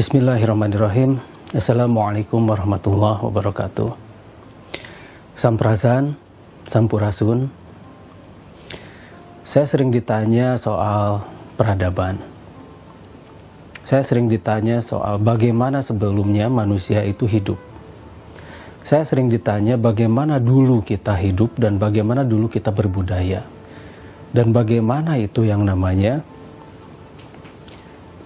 Bismillahirrahmanirrahim. Assalamualaikum warahmatullahi wabarakatuh. Sampurasun, sampurasun. Saya sering ditanya soal peradaban. Saya sering ditanya soal bagaimana sebelumnya manusia itu hidup. Saya sering ditanya bagaimana dulu kita hidup dan bagaimana dulu kita berbudaya. Dan bagaimana itu yang namanya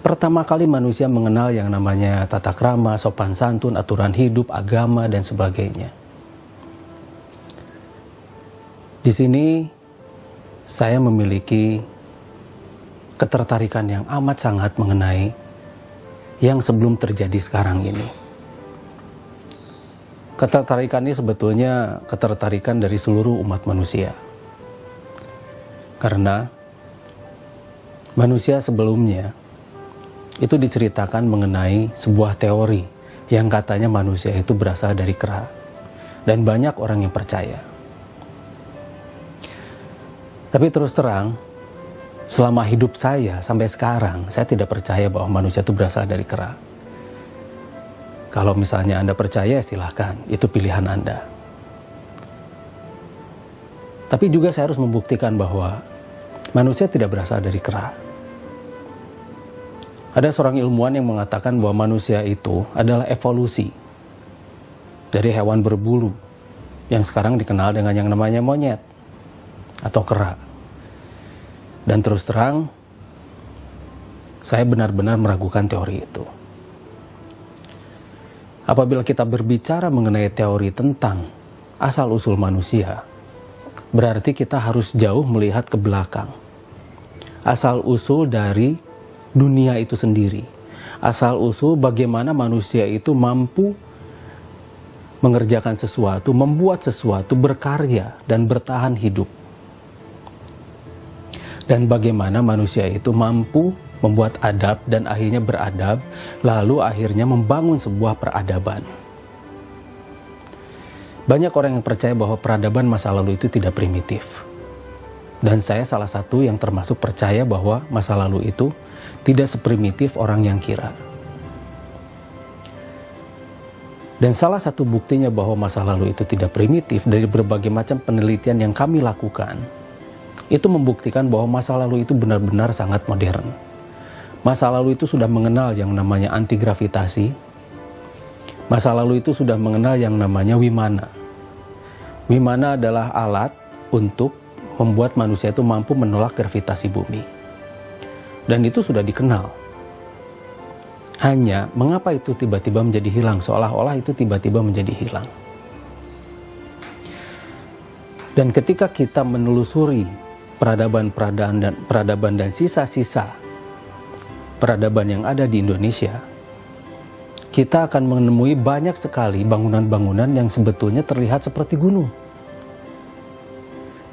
pertama kali manusia mengenal yang namanya tata krama, sopan santun, aturan hidup, agama, dan sebagainya. Di sini saya memiliki ketertarikan yang amat sangat mengenai yang sebelum terjadi sekarang ini. Ketertarikan ini sebetulnya ketertarikan dari seluruh umat manusia. Karena manusia sebelumnya itu diceritakan mengenai sebuah teori yang katanya manusia itu berasal dari kera. Dan banyak orang yang percaya. Tapi terus terang, selama hidup saya sampai sekarang, saya tidak percaya bahwa manusia itu berasal dari kera. Kalau misalnya Anda percaya, silahkan. Itu pilihan Anda. Tapi juga saya harus membuktikan bahwa manusia tidak berasal dari kera. Ada seorang ilmuwan yang mengatakan bahwa manusia itu adalah evolusi dari hewan berbulu yang sekarang dikenal dengan yang namanya monyet atau kera. Dan terus terang, saya benar-benar meragukan teori itu. Apabila kita berbicara mengenai teori tentang asal-usul manusia, berarti kita harus jauh melihat ke belakang. Asal-usul dari dunia itu sendiri. Asal-usul bagaimana manusia itu mampu mengerjakan sesuatu, membuat sesuatu, berkarya, dan bertahan hidup. Dan bagaimana manusia itu mampu membuat adab dan akhirnya beradab, lalu akhirnya membangun sebuah peradaban. Banyak orang yang percaya bahwa peradaban masa lalu itu tidak primitif. Dan saya salah satu yang termasuk percaya bahwa masa lalu itu tidak seprimitif orang yang kira. Dan salah satu buktinya bahwa masa lalu itu tidak primitif dari berbagai macam penelitian yang kami lakukan, itu membuktikan bahwa masa lalu itu benar-benar sangat modern. Masa lalu itu sudah mengenal yang namanya anti-gravitasi. Masa lalu itu sudah mengenal yang namanya wimana. Wimana adalah alat untuk membuat manusia itu mampu menolak gravitasi bumi. Dan itu sudah dikenal. Hanya mengapa itu tiba-tiba menjadi hilang, seolah-olah itu tiba-tiba menjadi hilang. Dan ketika kita menelusuri peradaban dan sisa-sisa peradaban yang ada di Indonesia, kita akan menemui banyak sekali bangunan-bangunan yang sebetulnya terlihat seperti gunung.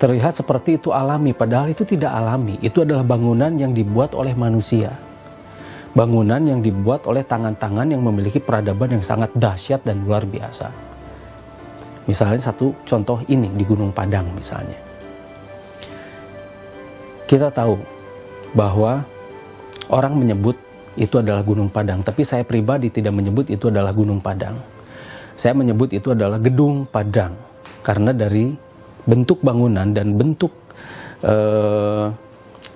Terlihat seperti itu alami, padahal itu tidak alami. Itu adalah bangunan yang dibuat oleh manusia. Bangunan yang dibuat oleh tangan-tangan yang memiliki peradaban yang sangat dahsyat dan luar biasa. Misalnya satu contoh ini di Gunung Padang misalnya. Kita tahu bahwa orang menyebut itu adalah Gunung Padang, tapi saya pribadi tidak menyebut itu adalah Gunung Padang. Saya menyebut itu adalah Gedung Padang, karena dari bentuk bangunan dan bentuk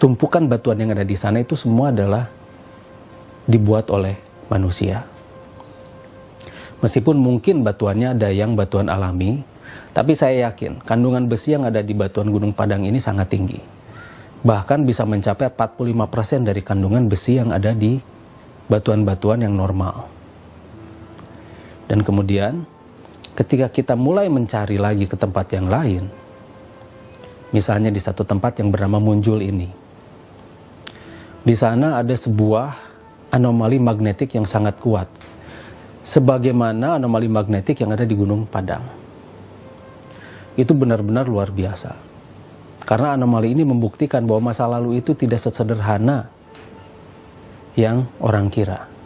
tumpukan batuan yang ada di sana itu semua adalah dibuat oleh manusia. Meskipun mungkin batuannya ada yang batuan alami, tapi saya yakin kandungan besi yang ada di batuan Gunung Padang ini sangat tinggi. Bahkan bisa mencapai 45% dari kandungan besi yang ada di batuan-batuan yang normal. Dan kemudian ketika kita mulai mencari lagi ke tempat yang lain, misalnya di satu tempat yang bernama Munjul ini, di sana ada sebuah anomali magnetik yang sangat kuat, sebagaimana anomali magnetik yang ada di Gunung Padang. Itu benar-benar luar biasa, karena anomali ini membuktikan bahwa masa lalu itu tidak sesederhana yang orang kira.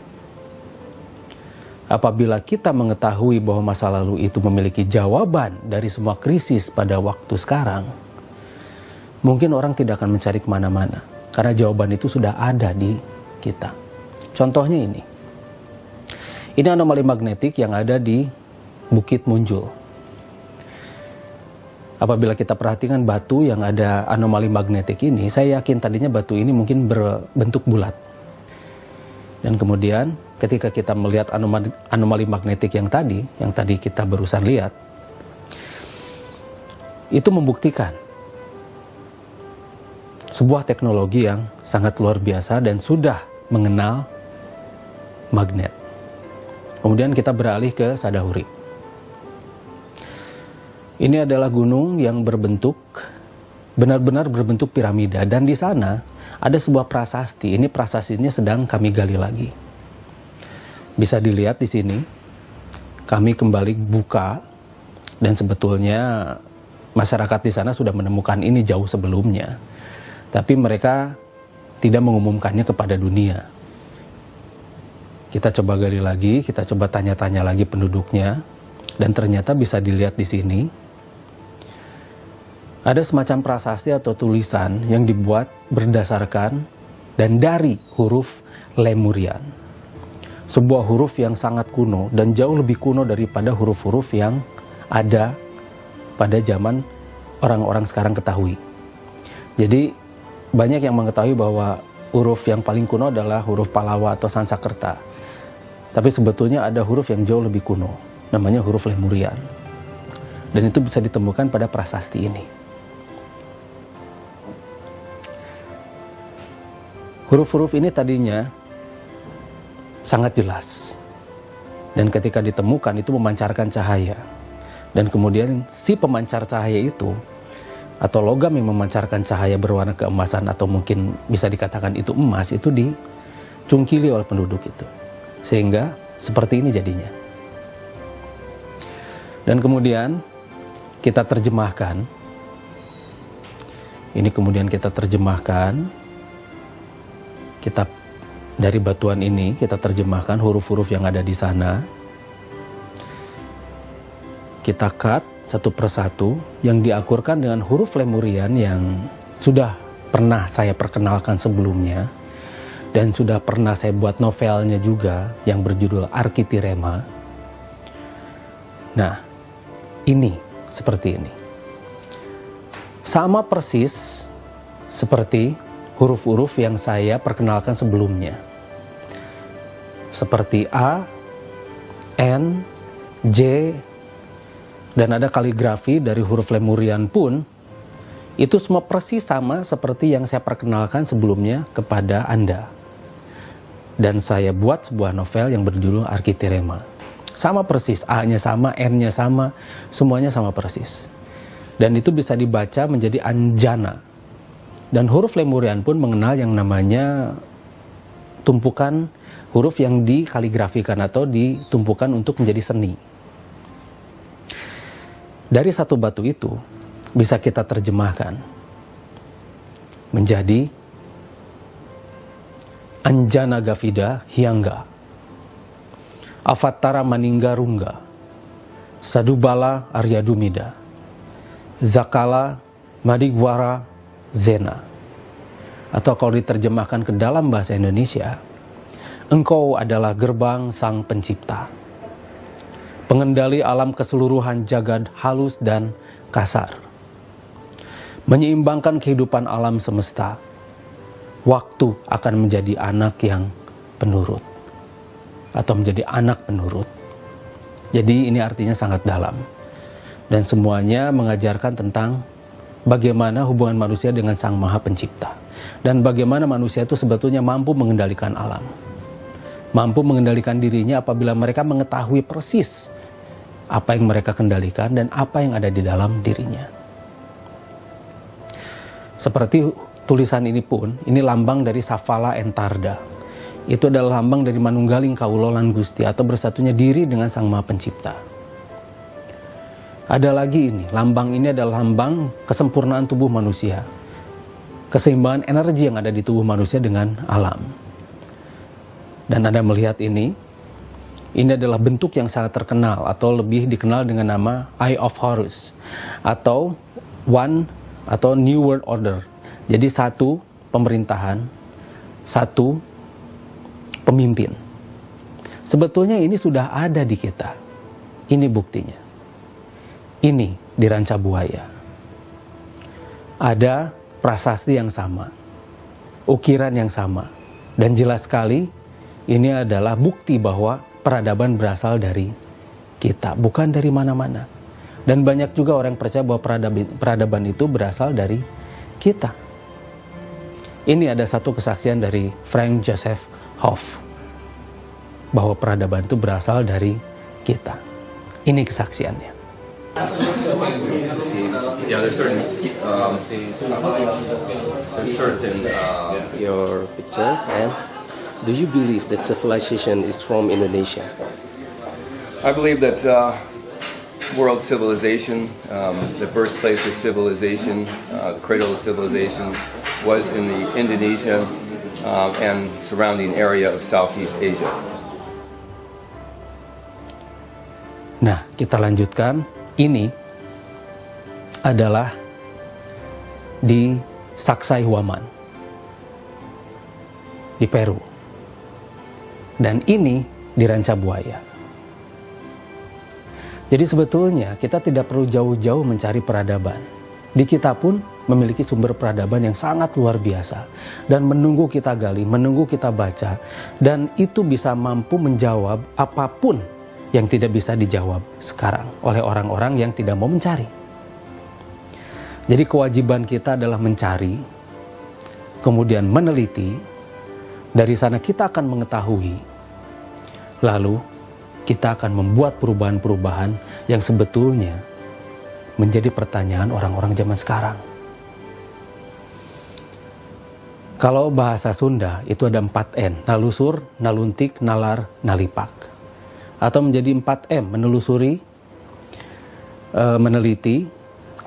Apabila kita mengetahui bahwa masa lalu itu memiliki jawaban dari semua krisis pada waktu sekarang, mungkin orang tidak akan mencari kemana-mana, karena jawaban itu sudah ada di kita. Contohnya ini, Ini anomali magnetik yang ada di Bukit Munjul. Apabila kita perhatikan batu yang ada anomali magnetik ini, saya yakin tadinya batu ini mungkin berbentuk bulat. Dan kemudian ketika kita melihat anomali magnetik yang tadi kita barusan lihat, itu membuktikan sebuah teknologi yang sangat luar biasa dan sudah mengenal magnet. Kemudian kita beralih ke Sadahuri. Ini adalah gunung yang benar-benar berbentuk piramida, dan di sana ada sebuah prasasti. Ini prasastinya sedang kami gali lagi. Bisa dilihat di sini. Kami kembali buka, dan sebetulnya masyarakat di sana sudah menemukan ini jauh sebelumnya. Tapi mereka tidak mengumumkannya kepada dunia. Kita coba gali lagi, kita coba tanya-tanya lagi penduduknya, dan ternyata bisa dilihat di sini. Ada semacam prasasti atau tulisan yang dibuat berdasarkan dan dari huruf Lemurian. Sebuah huruf yang sangat kuno dan jauh lebih kuno daripada huruf-huruf yang ada pada zaman orang-orang sekarang ketahui. Jadi banyak yang mengetahui bahwa huruf yang paling kuno adalah huruf Palawa atau Sansakerta. Tapi sebetulnya ada huruf yang jauh lebih kuno, namanya huruf Lemurian. Dan itu bisa ditemukan pada prasasti ini. Huruf-huruf ini tadinya sangat jelas. Dan ketika ditemukan itu memancarkan cahaya. Dan kemudian si pemancar cahaya itu, atau logam yang memancarkan cahaya berwarna keemasan, atau mungkin bisa dikatakan itu emas, itu dicungkili oleh penduduk itu. Sehingga seperti ini jadinya. Dan kemudian kita terjemahkan. Ini kemudian kita terjemahkan. Kita dari batuan ini kita terjemahkan huruf-huruf yang ada di sana. Kita cut satu persatu yang diakurkan dengan huruf Lemurian yang sudah pernah saya perkenalkan sebelumnya dan sudah pernah saya buat novelnya juga yang berjudul Arkitirema. Nah, ini seperti ini. Sama persis seperti huruf-huruf yang saya perkenalkan sebelumnya. Seperti A, N, J, dan ada kaligrafi dari huruf Lemurian pun, itu semua persis sama seperti yang saya perkenalkan sebelumnya kepada Anda. Dan saya buat sebuah novel yang berjudul Arkitirema. Sama persis, A-nya sama, N-nya sama, semuanya sama persis. Dan itu bisa dibaca menjadi Anjana. Dan huruf Lemurian pun mengenal yang namanya tumpukan huruf yang dikaligrafikan atau ditumpukan untuk menjadi seni. Dari satu batu itu bisa kita terjemahkan menjadi Anjana Gavida Hyangga, Avatara Maninggarungga, Sadubala Aryadumida, Zakala Madigwara Zena. Atau kalau diterjemahkan ke dalam bahasa Indonesia, Engkau adalah gerbang Sang Pencipta, pengendali alam keseluruhan jagad halus dan kasar, menyeimbangkan kehidupan alam semesta. Waktu akan menjadi anak yang penurut, atau menjadi anak penurut. Jadi ini artinya sangat dalam, dan semuanya mengajarkan tentang bagaimana hubungan manusia dengan Sang Maha Pencipta. Dan bagaimana manusia itu sebetulnya mampu mengendalikan alam. Mampu mengendalikan dirinya apabila mereka mengetahui persis apa yang mereka kendalikan dan apa yang ada di dalam dirinya. Seperti tulisan ini pun, ini lambang dari Safala Entarda. Itu adalah lambang dari Manunggaling Kaulo Lan Gusti, atau bersatunya diri dengan Sang Maha Pencipta. Ada lagi ini, lambang ini adalah lambang kesempurnaan tubuh manusia. Keseimbangan energi yang ada di tubuh manusia dengan alam. Dan Anda melihat ini adalah bentuk yang sangat terkenal atau lebih dikenal dengan nama Eye of Horus atau One atau New World Order. Jadi satu pemerintahan, satu pemimpin. Sebetulnya ini sudah ada di kita. Ini buktinya. Ini di Ranca Buaya. Ada prasasti yang sama, ukiran yang sama, dan jelas sekali ini adalah bukti bahwa peradaban berasal dari kita, bukan dari mana-mana. Dan banyak juga orang yang percaya bahwa peradaban itu berasal dari kita. Ini ada satu kesaksian dari Frank Joseph Hoff, bahwa peradaban itu berasal dari kita. Ini kesaksiannya. Yeah, there's certain Your picture, and do you believe that civilization is from Indonesia? I believe that world civilization, the birthplace of civilization, the cradle of civilization, was in the Indonesia and surrounding area of Southeast Asia. Nah, kita lanjutkan. Ini adalah di Saksai Huaman, di Peru. Dan ini di Ranca Buaya. Jadi sebetulnya kita tidak perlu jauh-jauh mencari peradaban. Di kita pun memiliki sumber peradaban yang sangat luar biasa. Dan menunggu kita gali, menunggu kita baca. Dan itu bisa mampu menjawab apapun yang tidak bisa dijawab sekarang oleh orang-orang yang tidak mau mencari. Jadi kewajiban kita adalah mencari, kemudian meneliti, dari sana kita akan mengetahui, lalu kita akan membuat perubahan-perubahan yang sebetulnya menjadi pertanyaan orang-orang zaman sekarang. Kalau bahasa Sunda itu ada 4N, nalusur, naluntik, nalar, nalipak. Atau menjadi 4M, menelusuri, meneliti,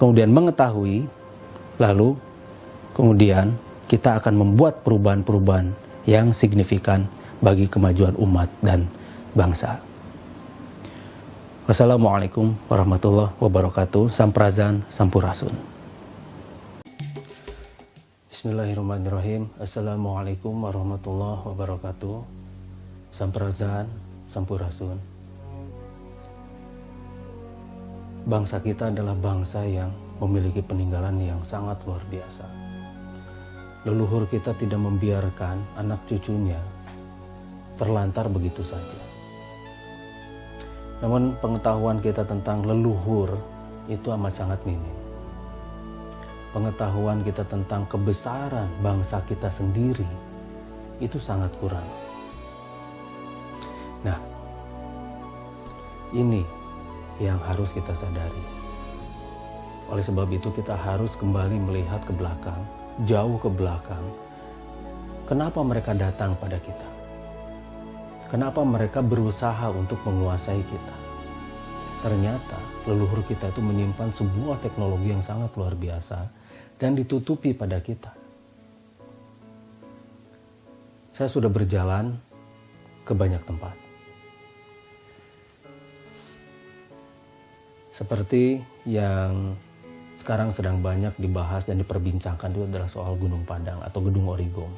kemudian mengetahui, lalu kemudian kita akan membuat perubahan-perubahan yang signifikan bagi kemajuan umat dan bangsa. Wassalamualaikum warahmatullahi wabarakatuh. Samprazan, Sampurasun. Bismillahirrahmanirrahim. Assalamualaikum warahmatullahi wabarakatuh. Samprazan, Sampurasun. Bangsa kita adalah bangsa yang memiliki peninggalan yang sangat luar biasa. Leluhur kita tidak membiarkan anak cucunya terlantar begitu saja. Namun pengetahuan kita tentang leluhur itu amat sangat minim. Pengetahuan kita tentang kebesaran bangsa kita sendiri itu sangat kurang. Nah, ini yang harus kita sadari. Oleh sebab itu kita harus kembali melihat ke belakang, jauh ke belakang. Kenapa mereka datang pada kita? Kenapa mereka berusaha untuk menguasai kita? Ternyata leluhur kita itu menyimpan sebuah teknologi yang sangat luar biasa dan ditutupi pada kita. Saya sudah berjalan ke banyak tempat. Seperti yang sekarang sedang banyak dibahas dan diperbincangkan itu adalah soal Gunung Padang atau Gedung Origom.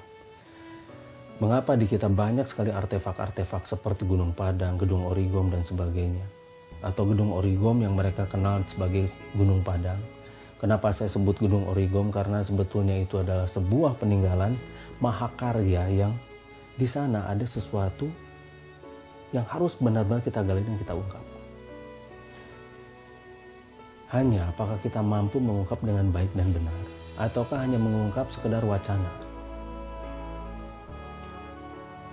Mengapa di kita banyak sekali artefak-artefak seperti Gunung Padang, Gedung Origom dan sebagainya. Atau Gedung Origom yang mereka kenal sebagai Gunung Padang. Kenapa saya sebut Gedung Origom? Karena sebetulnya itu adalah sebuah peninggalan mahakarya yang di sana ada sesuatu yang harus benar-benar kita gali dan kita ungkap. Hanya apakah kita mampu mengungkap dengan baik dan benar, ataukah hanya mengungkap sekedar wacana?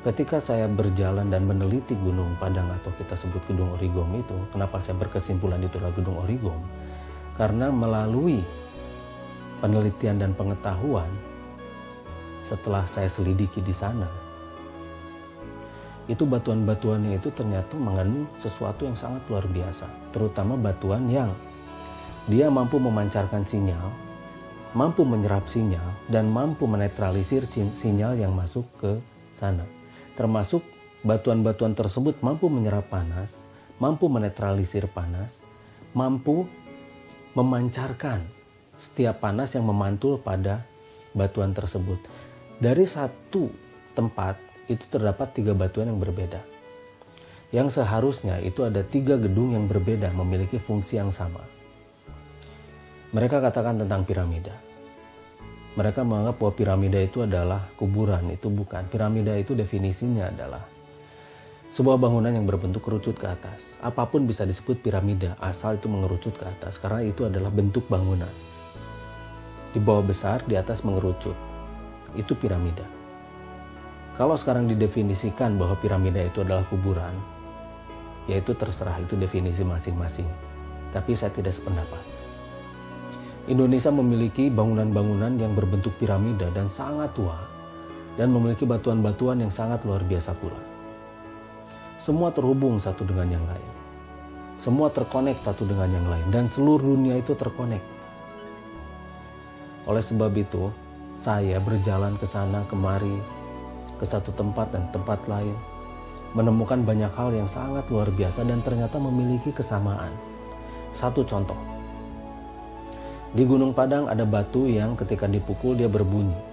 Ketika saya berjalan dan meneliti Gunung Padang atau kita sebut Gedung Origom itu, kenapa saya berkesimpulan itu adalah Gedung Origom? Karena melalui penelitian dan pengetahuan, setelah saya selidiki di sana, itu batuan-batuannya itu ternyata mengandung sesuatu yang sangat luar biasa. Terutama batuan yang dia mampu memancarkan sinyal, mampu menyerap sinyal, dan mampu menetralisir sinyal yang masuk ke sana. Termasuk batuan-batuan tersebut mampu menyerap panas, mampu menetralisir panas, mampu memancarkan setiap panas yang memantul pada batuan tersebut. Dari satu tempat itu terdapat 3 batuan yang berbeda. Yang seharusnya itu ada 3 gedung yang berbeda memiliki fungsi yang sama. Mereka katakan tentang piramida. Mereka menganggap bahwa piramida itu adalah kuburan. Itu bukan. Piramida itu definisinya adalah sebuah bangunan yang berbentuk kerucut ke atas. Apapun bisa disebut piramida asal itu mengerucut ke atas, karena itu adalah bentuk bangunan. Di bawah besar, di atas mengerucut. Itu piramida. Kalau sekarang didefinisikan bahwa piramida itu adalah kuburan, yaitu terserah, itu definisi masing-masing. Tapi saya tidak sependapat. Indonesia memiliki bangunan-bangunan yang berbentuk piramida dan sangat tua, dan memiliki batuan-batuan yang sangat luar biasa pula. Semua terhubung satu dengan yang lain. Semua terkonek satu dengan yang lain, dan seluruh dunia itu terkonek. Oleh sebab itu, saya berjalan ke sana kemari, ke satu tempat dan tempat lain, menemukan banyak hal yang sangat luar biasa dan ternyata memiliki kesamaan. Satu contoh, di Gunung Padang ada batu yang ketika dipukul dia berbunyi.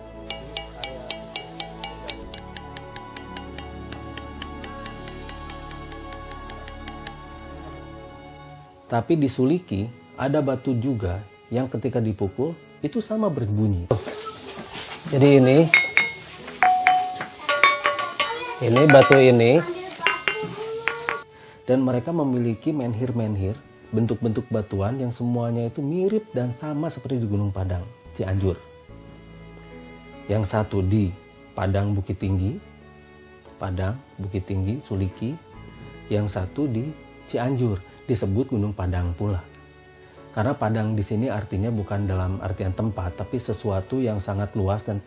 Tapi di Suliki ada batu juga yang ketika dipukul itu sama berbunyi. Jadi ini batu ini, dan mereka memiliki menhir-menhir, bentuk-bentuk batuan yang semuanya itu mirip dan sama seperti di Gunung Padang, Cianjur. Yang satu di Padang Bukit Tinggi, Suliki. Yang satu di Cianjur, disebut Gunung Padang pula. Karena Padang di sini artinya bukan dalam artian tempat, tapi sesuatu yang sangat luas dan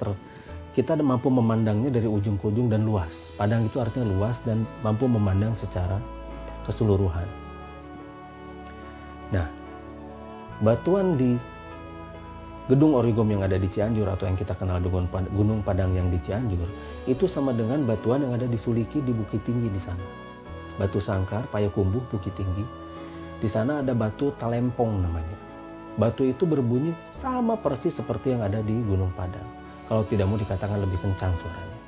kita mampu memandangnya dari ujung ke ujung dan luas. Padang itu artinya luas dan mampu memandang secara keseluruhan. Nah, batuan di Gedung Origom yang ada di Cianjur atau yang kita kenal dengan Gunung Padang yang di Cianjur itu sama dengan batuan yang ada di Suliki di Bukit Tinggi di sana. Batu Sangkar, Payakumbuh, Bukit Tinggi. Di sana ada batu Talempong namanya. Batu itu berbunyi sama persis seperti yang ada di Gunung Padang. Kalau tidak mau dikatakan lebih kencang suaranya.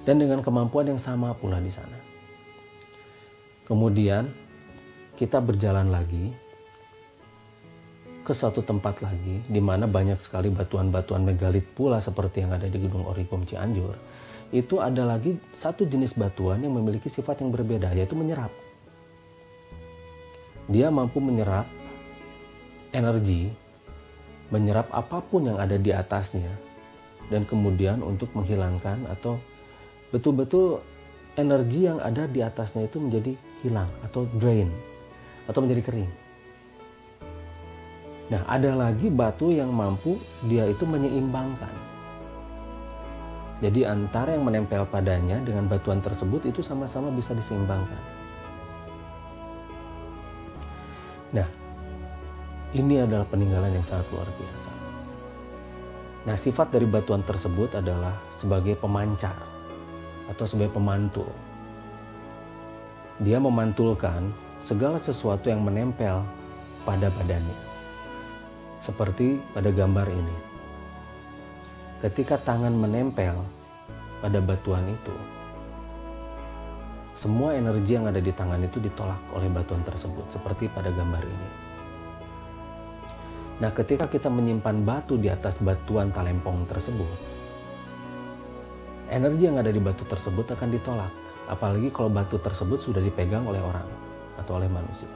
Dan dengan kemampuan yang sama pula di sana. Kemudian kita berjalan lagi ke suatu tempat lagi di mana banyak sekali batuan-batuan megalit pula seperti yang ada di Gedung Origom Cianjur. Itu ada lagi satu jenis batuan yang memiliki sifat yang berbeda, yaitu menyerap. Dia mampu menyerap energi, menyerap apapun yang ada di atasnya, dan kemudian untuk menghilangkan atau betul-betul energi yang ada di atasnya itu menjadi hilang atau drain, atau menjadi kering. Nah, ada lagi batu yang mampu dia itu menyeimbangkan. Jadi antara yang menempel padanya dengan batuan tersebut itu sama-sama bisa diseimbangkan. Nah, ini adalah peninggalan yang sangat luar biasa. Nah, sifat dari batuan tersebut adalah sebagai pemancar atau sebagai pemantul. Dia memantulkan segala sesuatu yang menempel pada badannya. Seperti pada gambar ini. Ketika tangan menempel pada batuan itu, semua energi yang ada di tangan itu ditolak oleh batuan tersebut, seperti pada gambar ini. Nah, ketika kita menyimpan batu di atas batuan Talempong tersebut, energi yang ada di batu tersebut akan ditolak, apalagi kalau batu tersebut sudah dipegang oleh orang atau oleh manusia.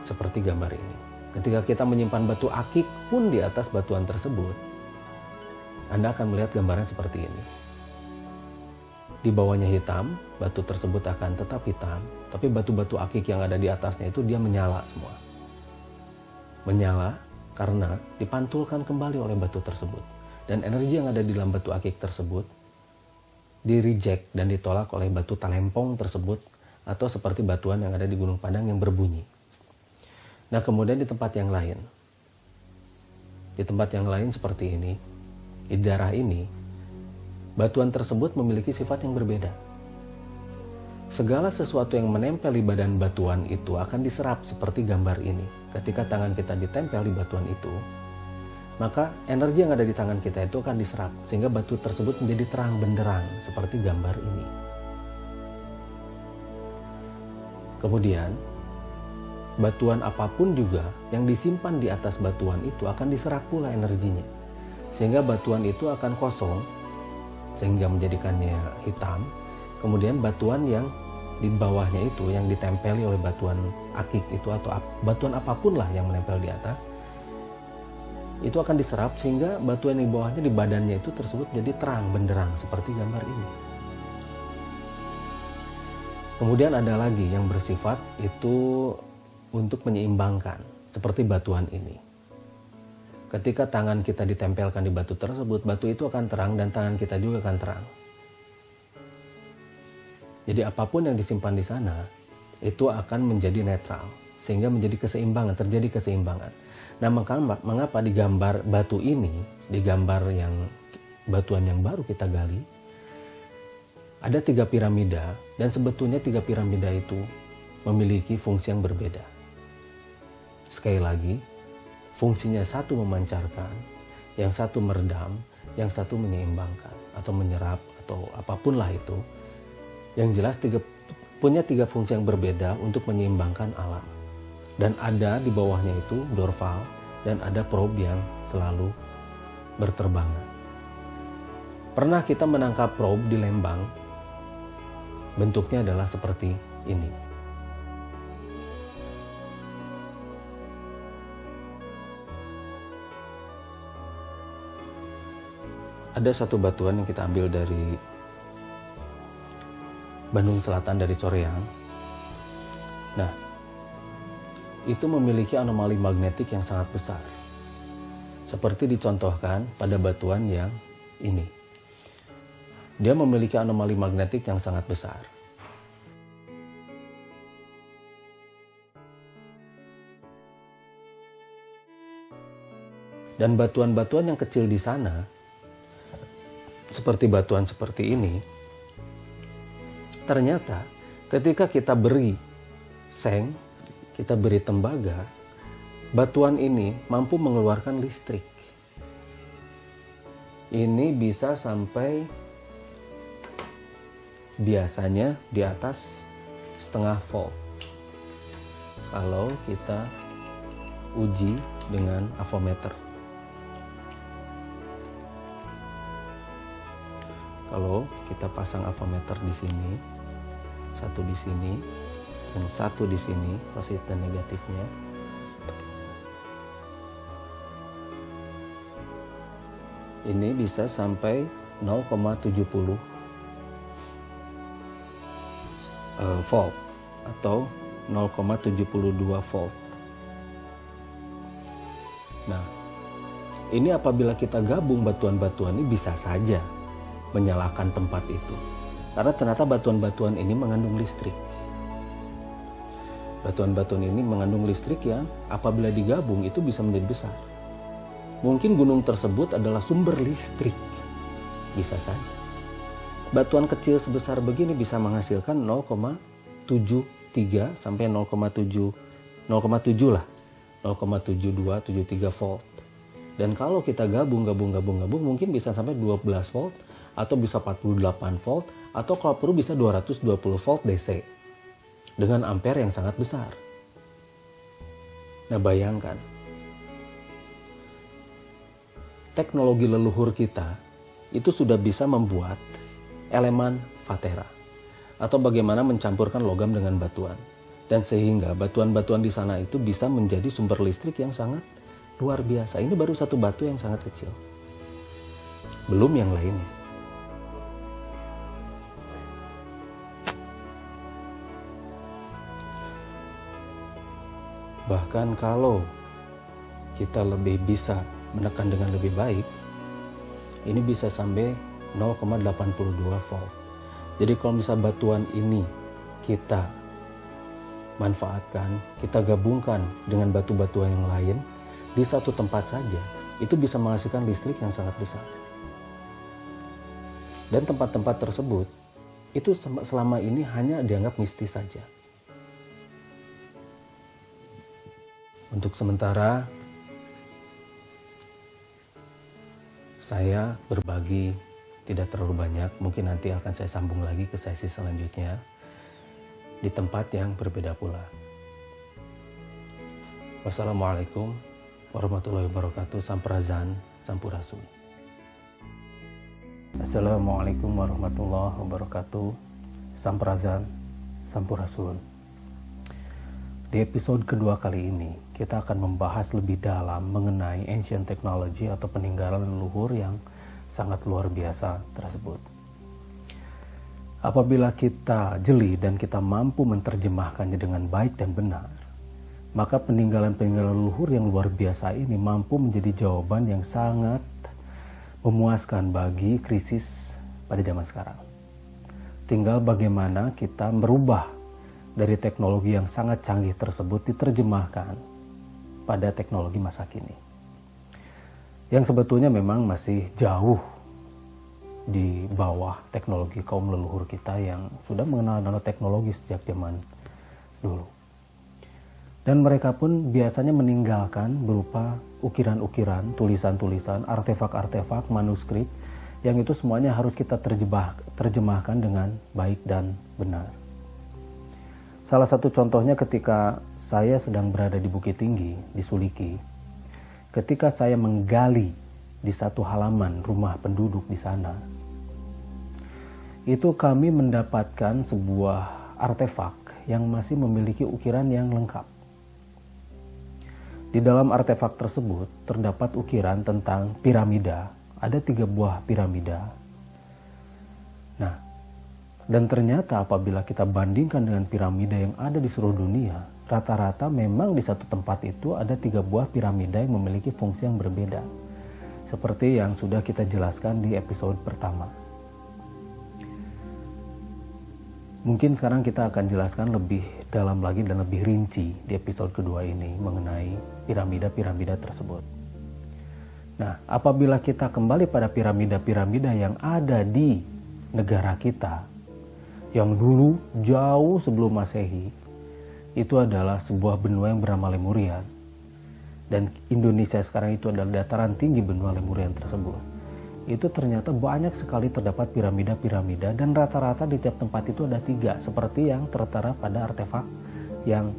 Seperti gambar ini. Ketika kita menyimpan batu akik pun di atas batuan tersebut, Anda akan melihat gambaran seperti ini. Di bawahnya hitam, batu tersebut akan tetap hitam, tapi batu-batu akik yang ada di atasnya itu dia menyala semua. Menyala karena dipantulkan kembali oleh batu tersebut. Dan energi yang ada di dalam batu akik tersebut di-reject dan ditolak oleh batu Talempong tersebut, atau seperti batuan yang ada di Gunung Padang yang berbunyi. Nah, kemudian di tempat yang lain seperti ini, di daerah ini, batuan tersebut memiliki sifat yang berbeda. Segala sesuatu yang menempel di badan batuan itu akan diserap seperti gambar ini. Ketika tangan kita ditempel di batuan itu, maka energi yang ada di tangan kita itu akan diserap sehingga batu tersebut menjadi terang benderang seperti gambar ini. Kemudian batuan apapun juga yang disimpan di atas batuan itu akan diserap pula energinya, sehingga batuan itu akan kosong sehingga menjadikannya hitam. Kemudian batuan yang di bawahnya itu yang ditempeli oleh batuan akik itu atau batuan apapun lah yang menempel di atas itu akan diserap sehingga batuan di bawahnya di badannya itu tersebut jadi terang benderang seperti gambar ini. Kemudian ada lagi yang bersifat itu untuk menyeimbangkan seperti batuan ini. Ketika tangan kita ditempelkan di batu tersebut, batu itu akan terang dan tangan kita juga akan terang. Jadi apapun yang disimpan di sana itu akan menjadi netral sehingga menjadi keseimbangan, terjadi keseimbangan. Nah, mengapa di gambar batu ini, di gambar yang batuan yang baru kita gali, ada 3 piramida dan sebetulnya 3 piramida itu memiliki fungsi yang berbeda. Sekali lagi, fungsinya satu memancarkan, yang satu meredam, yang satu menyeimbangkan atau menyerap atau apapun lah itu. Yang jelas punya 3 fungsi yang berbeda untuk menyeimbangkan alam. Dan ada di bawahnya itu dorval dan ada probe yang selalu berterbangan. Pernah kita menangkap probe di Lembang, bentuknya adalah seperti ini. Ada satu batuan yang kita ambil dari Bandung Selatan, dari Soreang. Nah, itu memiliki anomali magnetik yang sangat besar. Seperti dicontohkan pada batuan yang ini. Dia memiliki anomali magnetik yang sangat besar. Dan batuan-batuan yang kecil di sana, seperti batuan seperti ini, ternyata ketika kita beri seng, kita beri tembaga, batuan ini mampu mengeluarkan listrik. Ini bisa sampai biasanya di atas 0,5 volt. Kalau kita uji dengan avometer. Kalau kita pasang avometer di sini, satu di sini, dan satu di sini, positif dan negatifnya. Ini bisa sampai 0,70 volt atau 0,72 volt. Nah, ini apabila kita gabung batuan-batuan ini bisa saja menyalakan tempat itu. Karena ternyata batuan-batuan ini mengandung listrik. Batuan-batuan ini mengandung listrik yang apabila digabung itu bisa menjadi besar. Mungkin gunung tersebut adalah sumber listrik. Bisa saja. Batuan kecil sebesar begini bisa menghasilkan 0,73 sampai 0,7 lah. 0,7273 volt. Dan kalau kita gabung mungkin bisa sampai 12 volt atau bisa 48 volt atau kalau perlu bisa 220 volt DC dengan ampere yang sangat besar. Nah, bayangkan teknologi leluhur kita itu sudah bisa membuat elemen vatera atau bagaimana mencampurkan logam dengan batuan, dan sehingga batuan-batuan di sana itu bisa menjadi sumber listrik yang sangat luar biasa. Ini baru satu batu yang sangat kecil, belum yang lainnya. Bahkan kalau kita lebih bisa menekan dengan lebih baik, ini bisa sampai 0,82 volt. Jadi kalau misalnya batuan ini kita manfaatkan, kita gabungkan dengan batu-batuan yang lain di satu tempat saja, itu bisa menghasilkan listrik yang sangat besar. Dan tempat-tempat tersebut itu selama ini hanya dianggap mistis saja. Untuk sementara Saya berbagi tidak terlalu banyak, mungkin nanti akan saya sambung lagi ke sesi selanjutnya di tempat yang berbeda pula. Wassalamualaikum warahmatullahi wabarakatuh. Samprazan, Sampurasun. Assalamualaikum warahmatullahi wabarakatuh. Samprazan, Sampurasun. Di episode kedua kali ini, kita akan membahas lebih dalam mengenai ancient technology atau peninggalan leluhur yang sangat luar biasa tersebut. Apabila kita jeli dan kita mampu menerjemahkannya dengan baik dan benar, maka peninggalan-peninggalan leluhur yang luar biasa ini mampu menjadi jawaban yang sangat memuaskan bagi krisis pada zaman sekarang. Tinggal bagaimana kita merubah dari teknologi yang sangat canggih tersebut diterjemahkan pada teknologi masa kini. Yang sebetulnya memang masih jauh di bawah teknologi kaum leluhur kita yang sudah mengenal nanoteknologi sejak zaman dulu. Dan mereka pun biasanya meninggalkan berupa ukiran-ukiran, tulisan-tulisan, artefak-artefak, manuskrip, yang itu semuanya harus kita terjemahkan dengan baik dan benar. Salah satu contohnya ketika saya sedang berada di Bukit Tinggi, di Suliki, ketika saya menggali di satu halaman rumah penduduk di sana, itu kami mendapatkan sebuah artefak yang masih memiliki ukiran yang lengkap. Di dalam artefak tersebut terdapat ukiran tentang piramida. Ada 3 buah piramida. Nah, dan ternyata apabila kita bandingkan dengan piramida yang ada di seluruh dunia, rata-rata memang di satu tempat itu ada 3 buah piramida yang memiliki fungsi yang berbeda. Seperti yang sudah kita jelaskan di episode pertama. Mungkin sekarang kita akan jelaskan lebih dalam lagi dan lebih rinci di episode kedua ini mengenai piramida-piramida tersebut. Nah, apabila kita kembali pada piramida-piramida yang ada di negara kita, yang dulu jauh sebelum Masehi, itu adalah sebuah benua yang bernama Lemurian. Dan Indonesia sekarang itu adalah dataran tinggi benua Lemurian tersebut. Itu ternyata banyak sekali terdapat piramida-piramida dan rata-rata di tiap tempat itu ada 3 seperti yang tertera pada artefak yang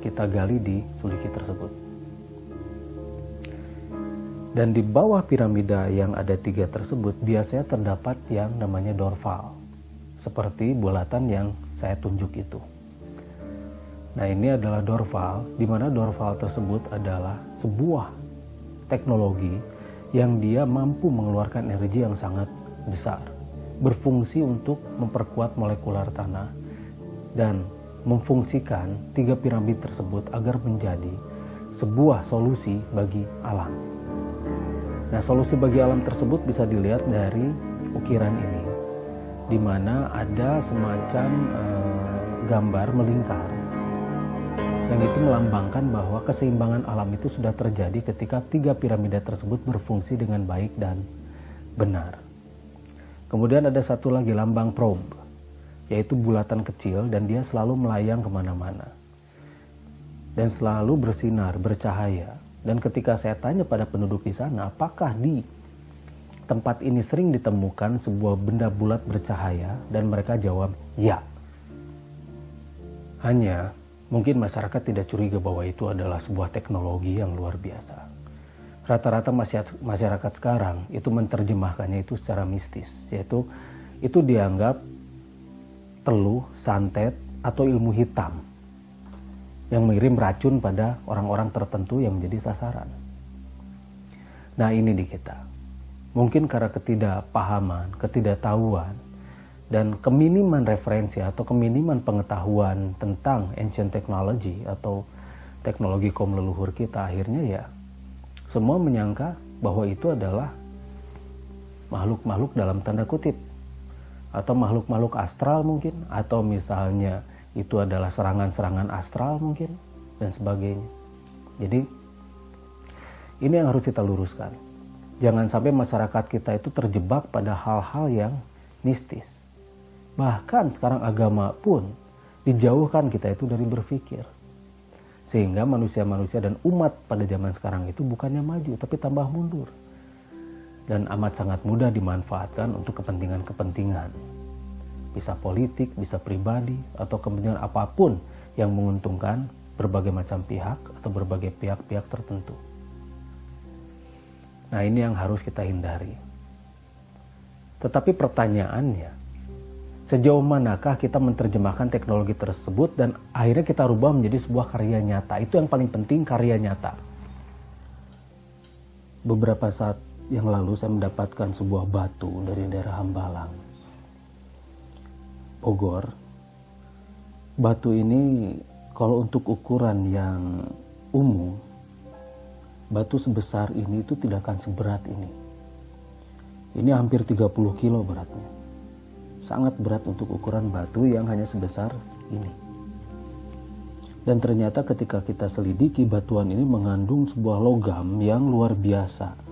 kita gali di Suliki tersebut. Dan di bawah piramida yang ada 3 tersebut biasanya terdapat yang namanya dorval, seperti bulatan yang saya tunjuk itu. Nah, ini adalah dorval, di mana dorval tersebut adalah sebuah teknologi yang dia mampu mengeluarkan energi yang sangat besar, berfungsi untuk memperkuat molekular tanah dan memfungsikan 3 piramid tersebut agar menjadi sebuah solusi bagi alam. Nah, solusi bagi alam tersebut bisa dilihat dari ukiran ini, di mana ada semacam gambar melingkar yang itu melambangkan bahwa keseimbangan alam itu sudah terjadi ketika 3 piramida tersebut berfungsi dengan baik dan benar. Kemudian ada satu lagi lambang probe, yaitu bulatan kecil dan dia selalu melayang kemana-mana dan selalu bersinar, bercahaya. Dan ketika saya tanya pada penduduk di sana, apakah di tempat ini sering ditemukan sebuah benda bulat bercahaya, dan mereka jawab ya. Hanya mungkin masyarakat tidak curiga bahwa itu adalah sebuah teknologi yang luar biasa. Rata-rata masyarakat sekarang itu menerjemahkannya itu secara mistis, yaitu itu dianggap teluh, santet, atau ilmu hitam yang mengirim racun pada orang-orang tertentu yang menjadi sasaran. Nah, ini di kita. Mungkin karena ketidakpahaman, ketidaktahuan, dan keminiman referensi atau keminiman pengetahuan tentang ancient technology atau teknologi kaum leluhur kita, akhirnya ya semua menyangka bahwa itu adalah makhluk-makhluk dalam tanda kutip, atau makhluk-makhluk astral mungkin, atau misalnya itu adalah serangan-serangan astral mungkin, dan sebagainya. Jadi ini yang harus kita luruskan. Jangan sampai masyarakat kita itu terjebak pada hal-hal yang mistis. Bahkan sekarang agama pun dijauhkan kita itu dari berpikir. Sehingga manusia-manusia dan umat pada zaman sekarang itu bukannya maju, tapi tambah mundur. Dan amat sangat mudah dimanfaatkan untuk kepentingan-kepentingan. Bisa politik, bisa pribadi, atau kepentingan apapun yang menguntungkan berbagai macam pihak atau berbagai pihak-pihak tertentu. Nah, ini yang harus kita hindari. Tetapi pertanyaannya, sejauh manakah kita menerjemahkan teknologi tersebut dan akhirnya kita rubah menjadi sebuah karya nyata? Itu yang paling penting, karya nyata. Beberapa saat yang lalu saya mendapatkan sebuah batu dari daerah Hambalang, Bogor. Batu ini kalau untuk ukuran yang umum, batu sebesar ini itu tidak akan seberat ini. Ini hampir 30 kilo beratnya. Sangat berat untuk ukuran batu yang hanya sebesar ini. Dan ternyata ketika kita selidiki, batuan ini mengandung sebuah logam yang luar biasa.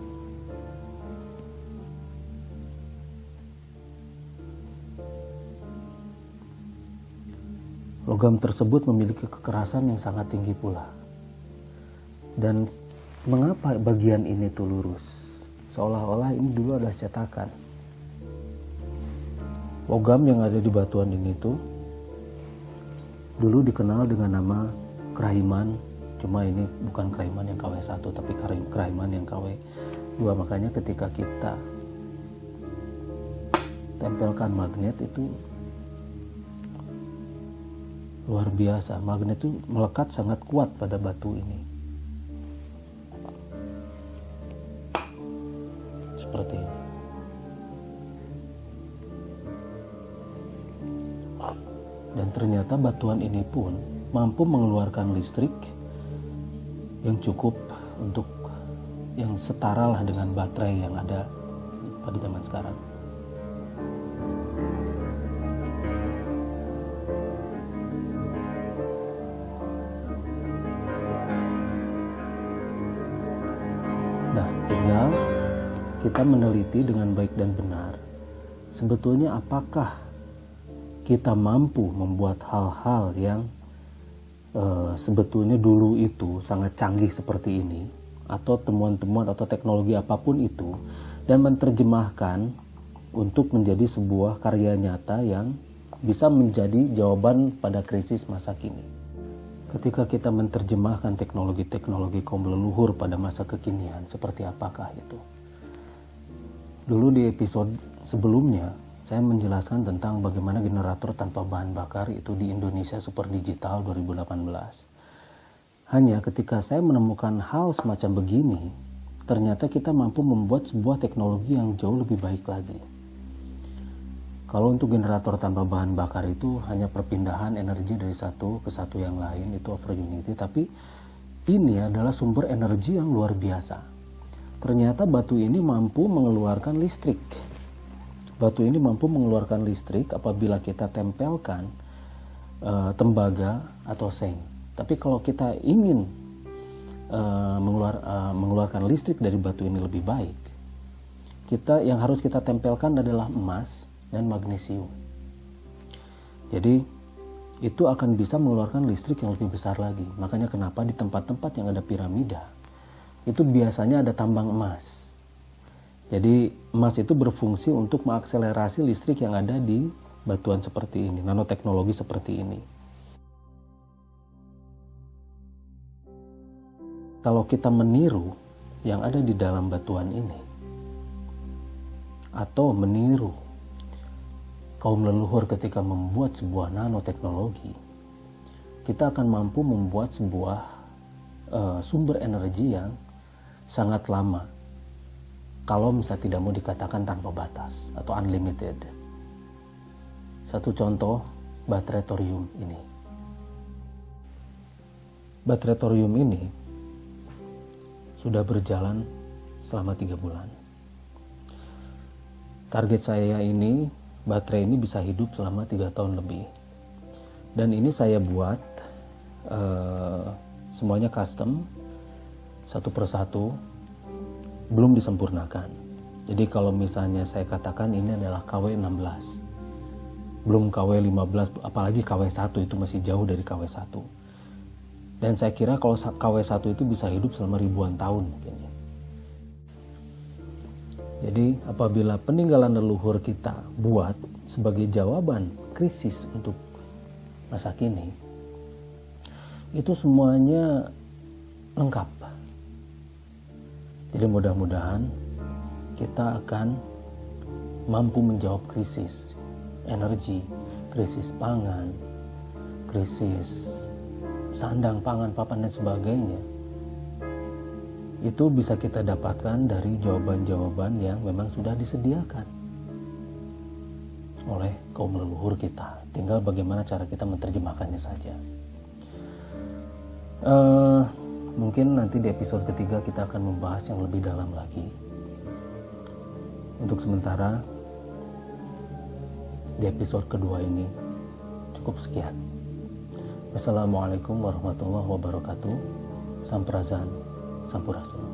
Logam tersebut memiliki kekerasan yang sangat tinggi pula. Dan mengapa bagian ini tuh lurus? Seolah-olah ini dulu adalah cetakan. Logam yang ada di batuan ini tuh dulu dikenal dengan nama Krahiman, cuma ini bukan Krahiman yang KW1 tapi Krahiman yang KW2. Makanya ketika kita tempelkan magnet itu luar biasa, magnet itu melekat sangat kuat pada batu ini. Seperti ini. Dan ternyata batuan ini pun mampu mengeluarkan listrik yang cukup untuk yang setara lah dengan baterai yang ada pada zaman sekarang. Nah, tinggal kita meneliti dengan baik dan benar. Sebetulnya apakah kita mampu membuat hal-hal yang sebetulnya dulu itu sangat canggih seperti ini, atau temuan-temuan atau teknologi apapun itu, dan menerjemahkan untuk menjadi sebuah karya nyata yang bisa menjadi jawaban pada krisis masa kini. Ketika kita menerjemahkan teknologi-teknologi kaum leluhur pada masa kekinian, seperti apakah itu? Dulu di episode sebelumnya, saya menjelaskan tentang bagaimana generator tanpa bahan bakar itu di Indonesia Super Digital 2018. Hanya ketika saya menemukan hal semacam begini, ternyata kita mampu membuat sebuah teknologi yang jauh lebih baik lagi. Kalau untuk generator tanpa bahan bakar itu hanya perpindahan energi dari satu ke satu yang lain, itu over unity, tapi ini adalah sumber energi yang luar biasa. Ternyata batu ini mampu mengeluarkan listrik. Batu ini mampu mengeluarkan listrik apabila kita tempelkan tembaga atau seng. Tapi kalau kita ingin mengeluarkan listrik dari batu ini lebih baik, yang harus kita tempelkan adalah emas dan magnesium. Jadi itu akan bisa mengeluarkan listrik yang lebih besar lagi. Makanya kenapa di tempat-tempat yang ada piramida itu biasanya ada tambang emas. Jadi emas itu berfungsi untuk mengakselerasi listrik yang ada di batuan seperti ini, nanoteknologi seperti ini. Kalau kita meniru yang ada di dalam batuan ini, atau meniru kaum leluhur ketika membuat sebuah nanoteknologi, kita akan mampu membuat sebuah sumber energi yang sangat lama. Kalau misalnya tidak mau dikatakan tanpa batas atau unlimited. Satu contoh, baterai thorium ini. Baterai thorium ini sudah berjalan selama 3 bulan. Target saya ini, baterai ini bisa hidup selama 3 tahun lebih. Dan ini saya buat semuanya custom, satu persatu, belum disempurnakan. Jadi kalau misalnya saya katakan ini adalah KW16, belum KW15, apalagi KW1 itu masih jauh dari KW1. Dan saya kira kalau KW1 itu bisa hidup selama ribuan tahun mungkin ya. Jadi apabila peninggalan leluhur kita buat sebagai jawaban krisis untuk masa kini, itu semuanya lengkap. Jadi mudah-mudahan kita akan mampu menjawab krisis energi, krisis pangan, krisis sandang, pangan, papan dan sebagainya. Itu bisa kita dapatkan dari jawaban-jawaban yang memang sudah disediakan oleh kaum leluhur kita. Tinggal bagaimana cara kita menerjemahkannya saja. Mungkin nanti di episode ketiga kita akan membahas yang lebih dalam lagi. Untuk sementara di episode kedua ini cukup sekian. Wassalamualaikum warahmatullahi wabarakatuh. Sampurasun, sampurasun.